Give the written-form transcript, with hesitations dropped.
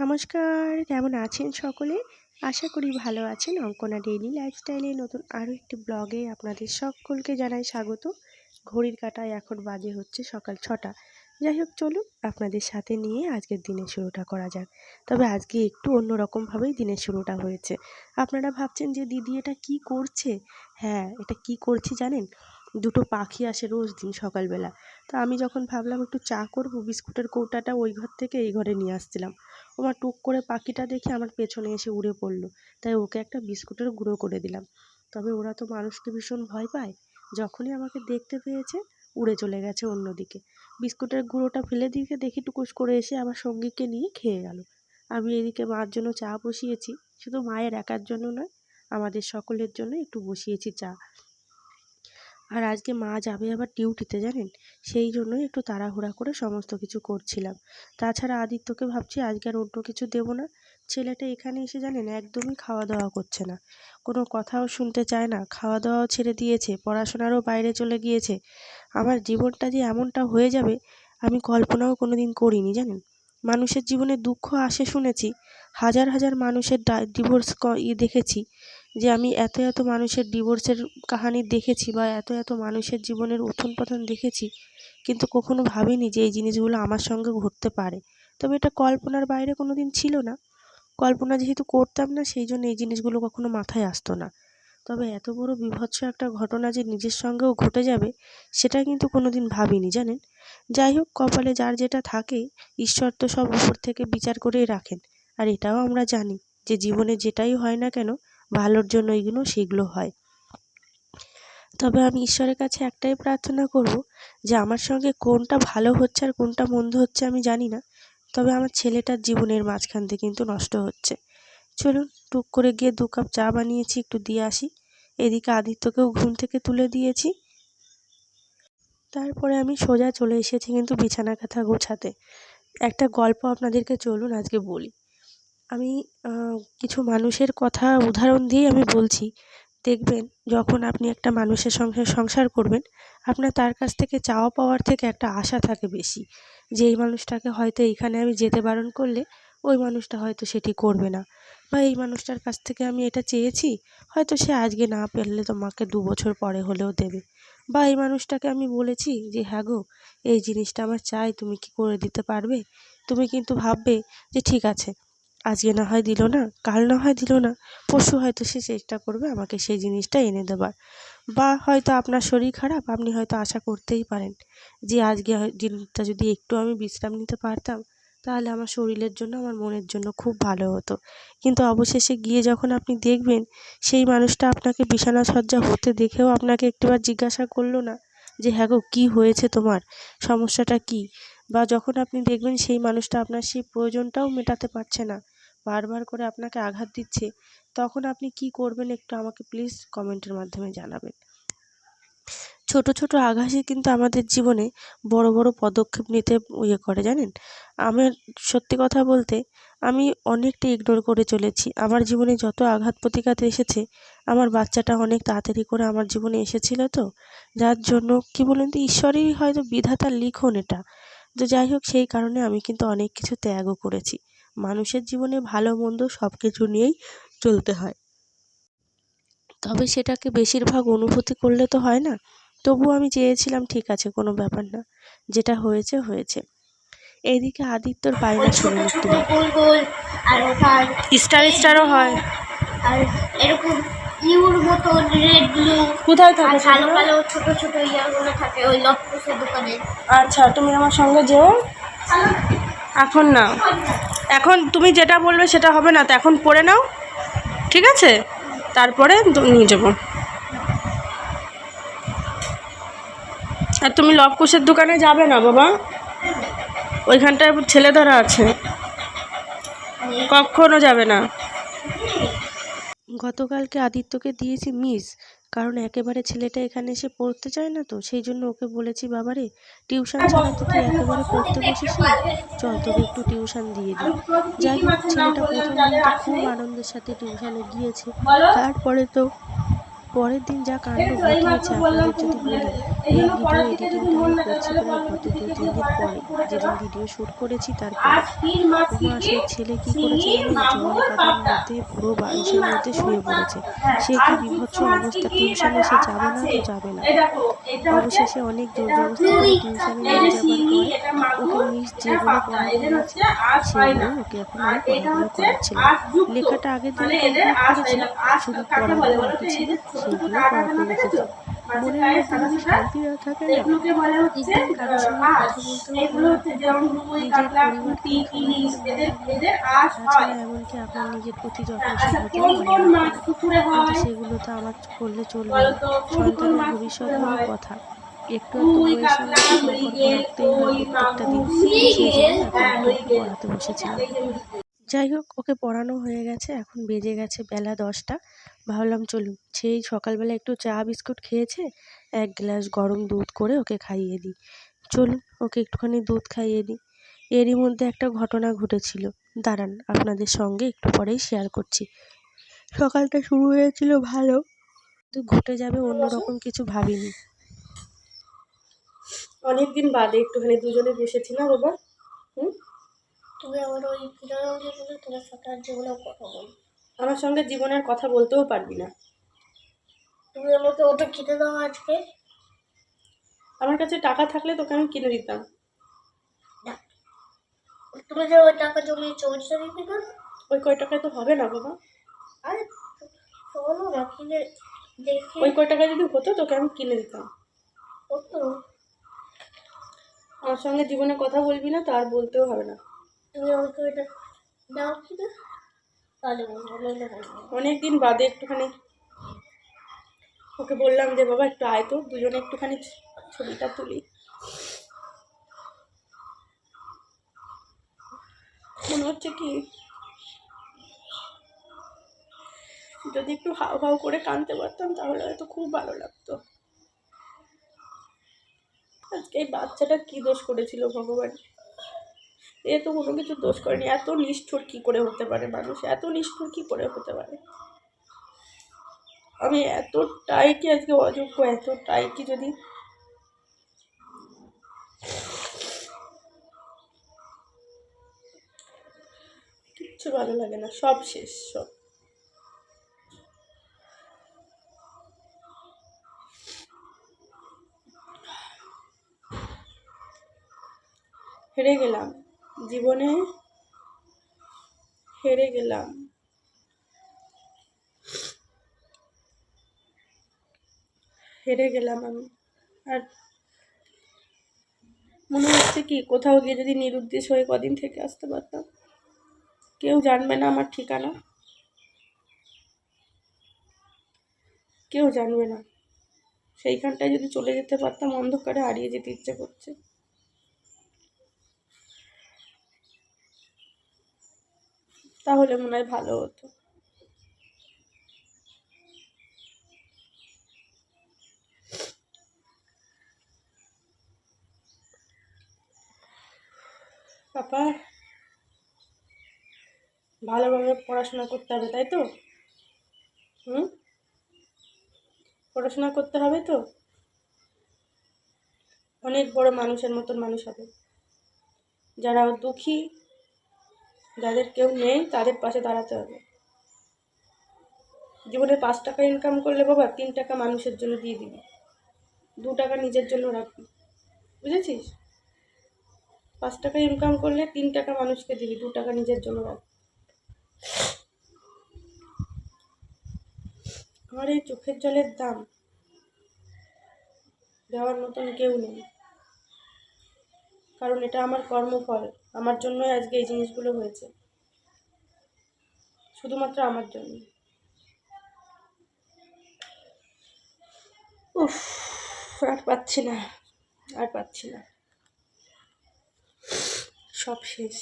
নমস্কার, কেমন আছেন সকলে? আশা করি ভালো আছেন। অঙ্কনা ডেইলি লাইফস্টাইলে নতুন আরও একটি ব্লগে আপনাদের সকলকে জানাই স্বাগত। ঘড়ির কাঁটায় এখন বাজে হচ্ছে সকাল 6টা। যাই হোক, চলুন আপনাদের সাথে নিয়ে আজকের দিনের শুরুটা করা যাক। তবে আজকে একটু অন্যরকমভাবেই দিনের শুরুটা হয়েছে। আপনারা ভাবছেন যে দিদি এটা কী করছে? হ্যাঁ, এটা কী করছি জানেন? দুটো পাখি আসে রোজ দিন সকালবেলা। তো আমি যখন ভাবলাম একটু চা করব, বিস্কুটের কৌটাটা ওই ঘর থেকে এই ঘরে নিয়ে আসছিলাম। ওমা টুক করে পাখিটা দেখে আমার পেছনে এসে উড়ে পড়লো। তাই ওকে একটা বিস্কুটের গুঁড়ো করে দিলাম। তবে ওরা তো মানুষকে ভীষণ ভয় পায়। যখনই আমাকে দেখতে পেয়েছে উড়ে চলে গেছে অন্যদিকে। বিস্কুটের গুঁড়োটা ফেলে দিয়ে দেখি টুকুস করে এসে আমার সঙ্গীকে নিয়ে খেয়ে গেল। আমি এদিকে মার জন্য চা বসিয়েছি। শুধু মায়ের একার জন্য নয়, আমাদের সকলের জন্য একটু বসিয়েছি চা। আর আজকে মা যাবে আবার ডিউটিতে জানেন, সেই জন্যই একটু তাড়াহুড়া করে সমস্ত কিছু করছিলাম। তাছাড়া আদিত্যকে ভাবছি আজকে আর অন্য কিছু দেবো না। ছেলেটা এখানে এসে জানেন একদমই খাওয়া দাওয়া করছে না, কোনো কথাও শুনতে চায় না, খাওয়া দাওয়াও ছেড়ে দিয়েছে, পড়াশোনারও বাইরে চলে গিয়েছে। আমার জীবনটা যে এমনটা হয়ে যাবে আমি কল্পনাও কোনো দিন করিনি জানেন। মানুষের জীবনে দুঃখ আসে শুনেছি, হাজার হাজার মানুষের ডিভোর্স দেখেছি, যে আমি এত এত মানুষের ডিভোর্সের কাহিনি দেখেছি বা এত এত মানুষের জীবনের উথল পতন দেখেছি, কিন্তু কখনো ভাবিনি যে এই জিনিসগুলো আমার সঙ্গে ঘটতে পারে। তবে এটা কল্পনার বাইরে কোনো দিন ছিল না। কল্পনা যেহেতু করতাম না, সেই জন্য এই জিনিসগুলো কখনো মাথায় আসতো না। তবে এত বড় বীভৎস একটা ঘটনা যে নিজের সঙ্গেও ঘটে যাবে, সেটা কিন্তু কোনো দিন ভাবিনি জানেন। যাই হোক, কপালে যার যেটা থাকে, ঈশ্বর তো সব উপর থেকে বিচার করেই রাখেন। আর এটাও আমরা জানি যে জীবনে যেটাই হয় না কেন, ভালোর জন্য সেগুলো হয়। তবে আমি ঈশ্বরের কাছে একটাই প্রার্থনা করব, যে আমার সঙ্গে কোনটা ভালো হচ্ছে আর কোনটা মন্দ হচ্ছে আমি জানি না, তবে আমার ছেলেটার জীবনের মাঝখান থেকে কিন্তু নষ্ট হচ্ছে। চলুন টুক করে গিয়ে 2 কাপ চা বানিয়েছি, একটু দিয়ে আসি। এদিকে আদিত্যকেও ঘুম থেকে তুলে দিয়েছি। তারপরে আমি সোজা চলে এসেছি কিন্তু বিছানা কাঁথা গোছাতে। একটা গল্প আপনাদেরকে চলুন আজকে বলি। আমি কিছু মানুষের কথা উদাহরণ দিয়েই আমি বলছি। দেখবেন যখন আপনি একটা মানুষের সঙ্গে সংসার করবেন, আপনার তার কাছ থেকে চাওয়া পাওয়ার থেকে একটা আশা থাকে বেশি, যে এই মানুষটাকে হয়তো এইখানে আমি যেতে বারণ করলে ওই মানুষটা হয়তো সেটি করবে না, বা এই মানুষটার কাছ থেকে আমি এটা চেয়েছি, হয়তো সে আজকে না পেলে তোমাকে 2 বছর পরে হলেও দেবে, বা এই মানুষটাকে আমি বলেছি যে হ্যাঁ গো, এই জিনিসটা আমার চাই, তুমি কি করে দিতে পারবে? তুমি কিন্তু ভাববে যে ঠিক আছে, আজকে না হয় দিল না, কাল না হয় দিল না, পরশু হয়তো সে চেষ্টা করবে আমাকে সেই জিনিসটা এনে দেবার। বা হয়তো আপনার শরীর খারাপ, আপনি হয়তো আশা করতেই পারেন যে আজকে দিনটা যদি একটু আমি বিশ্রাম নিতে পারতাম, তাহলে আমার শরীরের জন্য, আমার মনের জন্য খুব ভালো হতো। কিন্তু অবশেষে গিয়ে যখন আপনি দেখবেন সেই মানুষটা আপনাকে বিছানাসজ্জা হতে দেখেও আপনাকে একটিবার জিজ্ঞাসা করলো না যে হ্যাঁ গো, কী হয়েছে তোমার, সমস্যাটা কী? বা যখন আপনি দেখবেন সেই মানুষটা আপনার সেই প্রয়োজনটাও মেটাতে পারছে না, বারবার করে আপনাকে আঘাত দিচ্ছে, তখন আপনি কি করবেন একটু আমাকে প্লিজ কমেন্টের মাধ্যমে জানাবেন। ছোট ছোট আঘাতই কিন্তু আমাদের জীবনে বড় বড় পদক্ষেপ নিতে করে জানেন। আমার সত্যি কথা বলতে, আমি অনেকটা ইগনোর করে চলেছি। আমার জীবনে যত আঘাত প্রতিঘাত এসেছে, আমার বাচ্চাটা অনেক তাড়াতাড়ি করে আমার জীবনে এসেছিল তো, যার জন্য কি বলুন তো, ঈশ্বরই হয়তো বিধাতার লিখন এটা। তো যাই হোক, সেই কারণে আমি কিন্তু অনেক কিছু ত্যাগও করেছি। মানুষের জীবনে ভালো মন্দ সব কিছু নিয়েই চলতে হয়, তবে সেটাকে বেশিরভাগ অনুভূতি করলে তো হয় না। তবুও আমি চেয়েছিলাম ঠিক আছে, কোনো ব্যাপার না, যেটা হয়েছে হয়েছে। এইদিকে আদিত্যর বায়না শুনুন একটু। গোল গোল আর ওটার স্টার স্টারও হয়, আর এরকম ইউর মতো রেড ব্লু কোথায় আর থাকে কালো সেগুলো? কালো ছোট ছোট ইয়ারগুলো থাকে ওই লটপসের দোকানে। আচ্ছা, তুমি আমার সঙ্গে যেও। এখন না, এখন তুমি যেটা বলবে সেটা হবে না তো, এখন পড়ে নাও, ঠিক আছে? তারপরে নিয়ে যাবো। আর তুমি লবকুশের দোকানে যাবে না বাবা, ওইখানটায় ছেলে ধরা আছে, কখনো যাবে না। গতকালকে আদিত্যকে দিয়েছি মিস, কারণ একেবারে ছেলেটা এখানে এসে পড়তে চায় না, তো সেই জন্য ওকে বলেছি বাবারে, টিউশন ছাড়া তো তুই একেবারে পড়তে বসিস না, চল তোকে একটু টিউশন দিয়ে দিই। যাই হোক, ছেলেটা প্রথম দিন তো খুব আনন্দের সাথে টিউশনে গিয়েছে। তারপরে তো পরের দিন যা কাণ্ড ঘটিয়েছে আপনাদের যদি বলি, এই ভিডিও এডিটিংটা আমি করছি প্রায় গত 2-3 দিন পরে, যেদিন ভিডিও শ্যুট করেছি তারপরে। ওমা, সেই ছেলে কি করেছে জানেন? জল কাদার মধ্যে পুরো বালিশের মধ্যে শুয়ে পড়েছে। সে কি বিভৎস অবস্থা! টিউশনে সে যাবে না তো যাবে না। অবশেষে অনেক জোর জবরদস্তি করে টিউশনে নিয়ে যাবার পর ওকে মিস যেগুলো পড়াতে বলেছে সেগুলোই ওকে এখন আমি পড়াগুলো করাচ্ছিলাম। লেখাটা আগের দিনই কমপ্লিট করেছি, শুধু পড়াগুলো বাকি ছিল, সেইগুলো পড়াতে বসেছি। মনের মধ্যে যদি শান্তি না থাকে না, দেখবেন কারোর সঙ্গে কথা বলতেও ভালো লাগবে না, নিজের পরিবারকেও সময় দিতে ভালো লাগবে না, তাছাড়া এমনকি আপনার নিজের প্রতি যত্নশীল হতেও ভালো লাগবে না। কিন্তু সেগুলো তো আমার করলে চলবে না। সন্তানের ভবিষ্যৎ বড় কথা, একটু একটু বইয়ের সঙ্গে তো সম্পর্ক রাখতেই হয় প্রত্যেকটা দিন। সেই জন্যই এখন একটু একটু পড়াতে বসেছিলাম। যাই হোক, ওকে পড়ানো হয়ে গেছে, এখন বেজে গেছে বেলা 10টা। ভাবলাম চলুন, সেই সকালবেলা একটু চা বিস্কুট খেয়েছে, 1 গ্লাস গরম দুধ করে ওকে খাইয়ে দিই। চলুন ওকে একটুখানি দুধ খাইয়ে দিই। এরই মধ্যে একটা ঘটনা ঘটেছিল, দাঁড়ান আপনাদের সঙ্গে একটু পরেই শেয়ার করছি। সকালটা শুরু হয়েছিল ভালো, কিন্তু ঘটে যাবে অন্যরকম কিছু ভাবিনি। অনেকদিন বাদে একটুখানি দুজনে বসেছি না বাবা? তুমি আমার ওই কিরকম যেগুলো তোমার সাথে আর যেগুলো কথা বল, আমার সঙ্গে জীবনের কথা বলতেও পারবি না। তুমি আমাকে ওটা কিনে দাও আজকে। আমার কাছে টাকা থাকলে তোকে আমি কিনে দিতাম। না, তুমি যে ওই টাকা জমিয়েছো ওইটা দিতে না। ওই কয় টাকায় তো হবে না বাবা। আরে চলো না কিনে দেখি। ওই কয় টাকা যদি হতো তোকে আমি কিনে দিতাম। কত? আমার সঙ্গে জীবনে কথা বলবি না, তার বলতেও হবে না। তুমি আমাকে ওইটা দাও কিনা, তাহলে বলবো, নইলে বলবো না। অনেকদিন বাদে একটুখানি ওকে বললাম যে বাবা একটু আয় তো, দুজনে একটুখানি ছবিটা তুলি। মনে হচ্ছে কি যদি একটু হাউ হাউ করে কাঁদতে পারতাম তাহলে হয়তো খুব ভালো লাগতো। আজকে এই বাচ্চাটা কি দোষ করেছিল ভগবান? এ তো কোনো কিছু দোষ করেনি। এত নিষ্ঠুর কি করে হতে পারে মানুষ? এত নিষ্ঠুর কি করে হতে পারে? আমি এতটাই কি আজকে অযোগ্য, এতটাই কি যদি কিচ্ছু ভালো লাগে না, সব শেষ, সব। হেরে গেলাম জীবনে, হেরে গেলাম। হেরে গেলাম আমি। আর মনে হচ্ছে কি কোথাও গিয়ে যদি নিরুদ্দেশ হয়ে কদিন থেকে আসতে পারতাম, কেউ জানবে না আমার ঠিকানা, কেউ জানবে না। সেইখানটায় যদি চলে যেতে পারতাম, অন্ধকারে হারিয়ে যেতে ইচ্ছে করছে। তাহলে মনে হয় ভালো হতো। পাপা, ভালোভাবে পড়াশোনা করতে হবে তাই তো? পড়াশোনা করতে হবে তো, অনেক বড় মানুষের মতন মানুষ হবে। যারা দুঃখী, যাদের কেউ নেই, তাদের পাশে দাঁড়াতে হবে। জীবনে 5 টাকা ইনকাম করলে বাবা 3 টাকা মানুষের জন্য দিয়ে দিবি, 2 টাকা নিজের জন্য রাখবি, বুঝেছিস? 5 টাকা ইনকাম করলে 3 টাকা মানুষকে দিবি, 2 টাকা নিজের জন্য রাখবি। আমার এই চোখের জলের দাম দেওয়ার মতন কেউ নেই, কারণ এটা আমার কর্মফল। আমার জন্যই আজকে এই জিনিসগুলো হয়েছে, শুধুমাত্র আমার জন্য। উফ, আর পাচ্ছি না, আর পাচ্ছি না, সব শেষ।